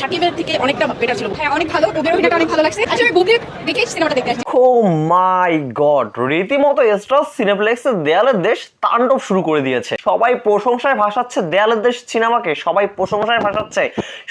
শাকিবের থেকে অনেকটা বেটার ছিল। হ্যাঁ অনেক ভালো, ওদের অভিনয়টা অনেক ভালো লাগছে। আচ্ছা আমি বুবলি দেখে সিনেমাটা দেখতে আসছি। ও মাই গড, রীতিমতো স্টার সিনেপ্লেক্সের দেয়ালের দেশ তাণ্ডব শুরু করে দিয়েছে। সবাই প্রশংসায় ভাসাচ্ছে দেয়ালের দেশ সিনেমাকে, সবাই প্রশংসায় ভাসাচ্ছে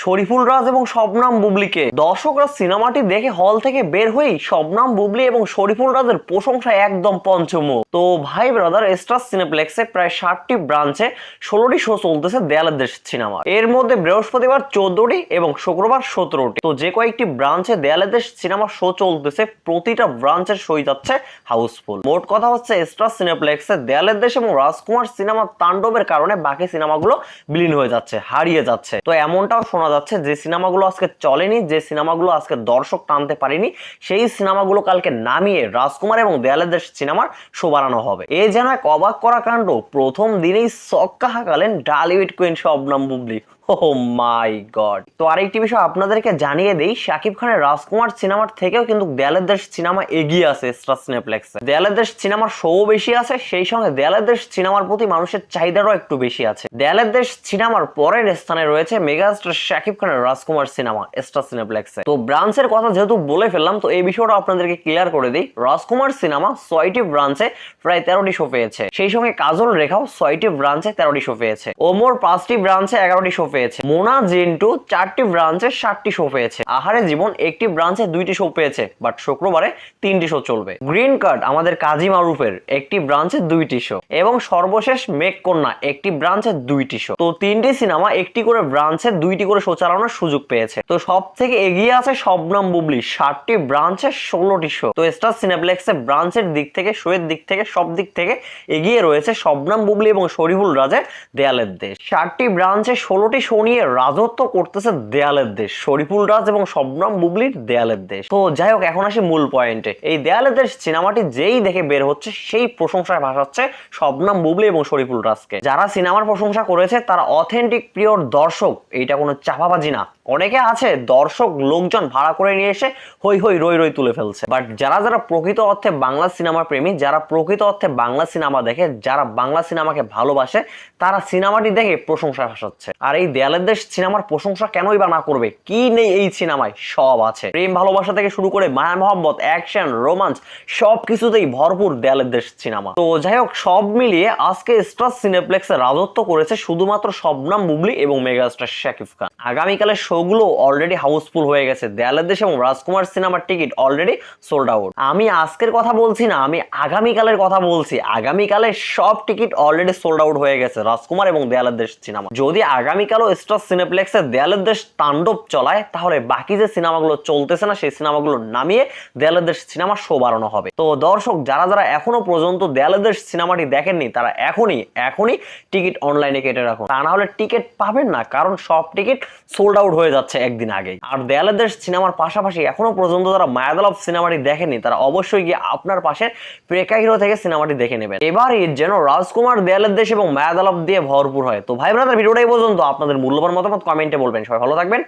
শরীফুল রাজ এবং শবনাম বুবলিকে। দর্শকরা সিনেমাটি দেখে হল থেকে বের হয়েই শবনাম বুবলি এবং শরীফুল রাজের প্রশংসায় একদম পঞ্চমুখ। তো ভাই ব্রাদার, স্টার সিনেপ্লেক্সে প্রায় 60টি ব্রাঞ্চে 16টি শো চলতেছে দেয়ালের দেশ সিনেমা। এর মধ্যে বৃহস্পতিবার 14টি এবং শুক্রবার 17টি। তো যে কয়েকটি ব্রাঞ্চে দেয়ালের দেশ সিনেমা শো চলতেছে, প্রতিটা ব্রাঞ্চের শোই যাচ্ছে হাউসফুল। মোট কথা হচ্ছে স্টার সিনেপ্লেক্সে দেয়ালের দেশ এবং রাজকুমার সিনেমার তাণ্ডবের কারণে বাকি সিনেমাগুলো বিলীন হয়ে যাচ্ছে, হারিয়ে যাচ্ছে। তো এমনটাও শোনা যাচ্ছে যে সিনেমাগুলো আজকে চলেনি, যে সিনেমাগুলো আজকে দর্শক টানতে পারেনি, সেই সিনেমাগুলো কালকে নামিয়ে রাজকুমার এবং দেয়ালের দেশ সিনেমার শো বানানো হবে। এ যেন এক অবাক করা কাণ্ড। প্রথম দিনেই ছক্কা হাঁকালেন ঢালিউড কুইন শবনম বুবলি। ও মাই গড। তো আরেকটি বিষয় আপনাদেরকে জানিয়ে দেই, শাকিব খানের রাজকুমার সিনেমার থেকেও কিন্তু দেয়ালের দেশ সিনেমা এগিয়ে আছে স্টার সিনেপ্লেক্সে। দেয়ালের দেশ সিনেমার শো বেশি আছে, সেই সঙ্গে দেয়ালের দেশ সিনেমার প্রতি মানুষের চাহিদারও একটু বেশি আছে। দেয়ালের দেশ সিনেমার পরের স্থানে রয়েছে মেগাস্টার শাকিব খানের রাজকুমার সিনেমা স্টার সিনেপ্লেক্সে। তো ব্রাঞ্চের কথা যেহেতু বলে ফেললাম, তো এই বিষয়টা আপনাদেরকে ক্লিয়ার করে দিই। রাজকুমার সিনেমা 6টি ব্রাঞ্চে প্রায় 13টি শো পেয়েছে, সেই সঙ্গে কাজল রেখাও 6টি ব্রাঞ্চে 13টি শো পেয়েছে। ওমর 5টি ব্রাঞ্চে 11টি শো পেয়েছে। মোনা জিন্টু 4টি ব্রাঞ্চে 7টি শো পেয়েছে। আহারে জীবন একটি ব্রাঞ্চে 2টি শো পেয়েছে, বাট শুক্রবারে 3টি শো চলবে। গ্রিন কার্ড আমাদের কাজী মারুফের একটি ব্রাঞ্চে 2টি শো, এবং সর্বশেষ মেঘ কন্যা একটি ব্রাঞ্চে 2টি শো। তো 3টি সিনেমা একটি করে ব্রাঞ্চে 2টি করে শো চালানোর সুযোগ পেয়েছে। তো সব থেকে এগিয়ে আছে শবনম বুবলি, 60টি ব্রাঞ্চে 16টি শো। তো স্টার সিনেপ্লেক্সে ব্রাঞ্চের দিক থেকে, শো এর দিক থেকে, সব দিক থেকে এগিয়ে রয়েছে শবনম বুবলি এবং শরীফুল রাজের দেয়ালের দেশ। 60টি ব্রাঞ্চে 16টি শো নিয়ে রাজত্ব করতেছে দেয়ালের দেশ, শরীফুল রাজ এবং শবনম বুবলির দেয়ালের দেশ। তো যাই হোক, এখন আসি মূল পয়েন্টে। এই দেয়ালের দেশ সিনেমাটি যেই দেখে বের হচ্ছে সেই প্রশংসায় ভাসাচ্ছে শবনম বুবলি এবং শরীফুল রাজকে। যারা সিনেমার প্রশংসা করেছে তারা অথেন্টিক পিওর দর্শক, এইটা কোনো চাপাবাজি না। অনেকে আছে দর্শক লোকজন ভাড়া করে নিয়ে এসে হই হই রই রই তুলে ফেলছে, বাট যারা যারা প্রকৃত অর্থে বাংলা সিনেমা প্রেমী, যারা প্রকৃত অর্থে বাংলা সিনেমা দেখে, যারা বাংলা সিনেমাকে ভালোবাসে, তারা সিনেমাটি দেখে প্রশংসা ভাসাচ্ছে। আর এই দেয়ালের দেশ সিনেমার প্রশংসা কেনই বা না করবে? কি নেই এই সিনেমায়? সব আছে। প্রেম ভালোবাসা থেকে শুরু করে মায়া মহব্বত, অ্যাকশন, রোমান্স, সব কিছুতেই ভরপুর দেয়ালের দেশ সিনেমা। তো যাই হোক, সব মিলিয়ে আজকে স্টার সিনেপ্লেক্সে রাজত্ব করেছে শুধুমাত্র শবনম বুবলি এবং মেগাস্টার শাকিব খান। আগামীকালের শোগুলো অলরেডি হাউসফুল হয়ে গেছে। দেয়ালের দেশ এবং রাজকুমার সিনেমার টিকিট অলরেডি সোল্ড আউট। আমি আজকের কথা বলছি না, আমি আগামীকালের কথা বলছি। আগামীকালের সব টিকিট অলরেডি সোল্ড আউট হয়ে গেছে রাজকুমার এবং দেয়ালের দেশ সিনেমা। যদি আগামীকালও স্টার সিনেপ্লেক্সে দেয়ালের দেশ তাণ্ডব চলায়, তাহলে বাকি যে সিনেমাগুলো চলতেছে না সেই সিনেমাগুলো নামিয়ে দেয়ালের দেশ সিনেমা শো বাড়ানো হবে। তো দর্শক, যারা যারা এখনো পর্যন্ত দেয়ালের দেশ সিনেমাটি দেখেননি, তারা এখনই টিকিট অনলাইনে কেটে রাখুন, তা না হলে টিকিট পাবেন না, কারণ সব টিকিট সোল্ড আউট হয়ে যাচ্ছে একদিন আগেই। আর দেয়ালের দেশ সিনেমার পাশাপাশি এখনো পর্যন্ত যারা মায়াদলভ সিনেমাটি দেখেনি, তারা অবশ্যই গিয়ে আপনার পাশের প্রেক্ষা হিরো থেকে সিনেমাটি দেখে নেবেন। এবারই যেন রাজকুমার দেয়ালের দেশ এবং মায়াদলভ দিয়ে ভরপুর হয়। তো ভাই ব্রাদার, ভিডিওটাই পর্যন্ত। আপনাদের মূল্যবান মতামত কমেন্টে বলবেন। সবাই ভালো থাকবেন,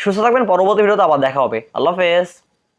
সুস্থ থাকবেন। পরবর্তী ভিডিওতে আবার দেখা হবে। আল্লাহ হাফেজ।